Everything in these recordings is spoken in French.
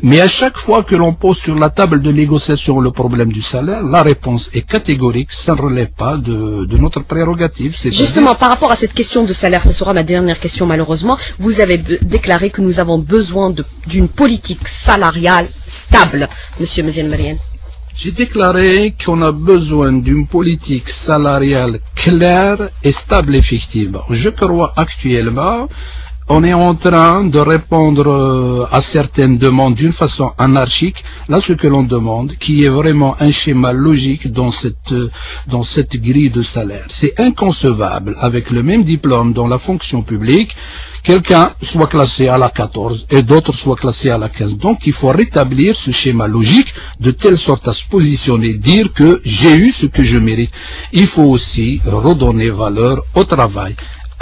Mais à chaque fois que l'on pose sur la table de négociation le problème du salaire, la réponse est catégorique, ça ne relève pas de notre prérogative. Justement, par rapport à cette question de salaire, ce sera ma dernière question malheureusement, vous avez déclaré que nous avons besoin d'une politique salariale stable, Monsieur Meziane Mariane. J'ai déclaré qu'on a besoin d'une politique salariale claire et stable, effectivement. Je crois actuellement, on est en train de répondre à certaines demandes d'une façon anarchique. Là, ce que l'on demande, qui est vraiment un schéma logique dans cette grille de salaire. C'est inconcevable, avec le même diplôme dans la fonction publique, quelqu'un soit classé à la 14 et d'autres soient classés à la 15. Donc, il faut rétablir ce schéma logique de telle sorte à se positionner, dire que j'ai eu ce que je mérite. Il faut aussi redonner valeur au travail.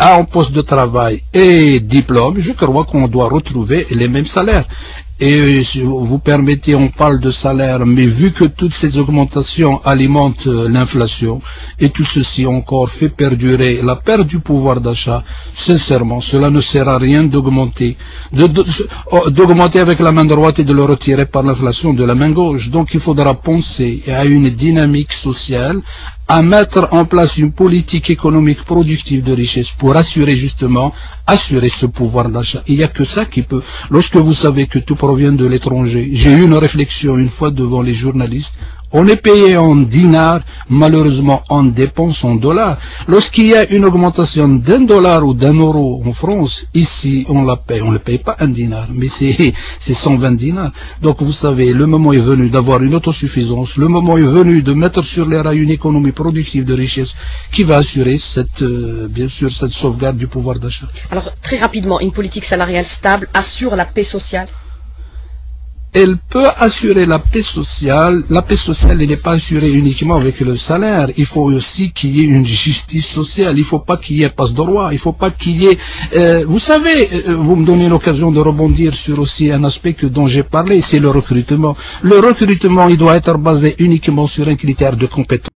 À un poste de travail et diplôme, je crois qu'on doit retrouver les mêmes salaires. Et si vous permettez, on parle de salaire, mais vu que toutes ces augmentations alimentent l'inflation, et tout ceci encore fait perdurer la perte du pouvoir d'achat, sincèrement, cela ne sert à rien d'augmenter avec la main droite et de le retirer par l'inflation de la main gauche. Donc il faudra penser à une dynamique sociale, à mettre en place une politique économique productive de richesse pour assurer ce pouvoir d'achat. Il n'y a que ça qui peut. Lorsque vous savez que tout provient de l'étranger, j'ai eu une réflexion une fois devant les journalistes. On est payé en dinars, malheureusement en dépense en dollars. Lorsqu'il y a une augmentation d'$1 ou d'€1 en France, ici on la paye. On ne paye pas un dinar, mais c'est 120 dinars. Donc vous savez, le moment est venu d'avoir une autosuffisance, le moment est venu de mettre sur les rails une économie productive de richesse qui va assurer bien sûr cette sauvegarde du pouvoir d'achat. Alors très rapidement, une politique salariale stable assure la paix sociale? Elle peut assurer la paix sociale. La paix sociale, elle n'est pas assurée uniquement avec le salaire. Il faut aussi qu'il y ait une justice sociale. Il ne faut pas qu'il y ait passe droit. Il ne faut pas qu'il y ait... vous savez, vous me donnez l'occasion de rebondir sur aussi un aspect dont j'ai parlé, c'est le recrutement. Le recrutement, il doit être basé uniquement sur un critère de compétence.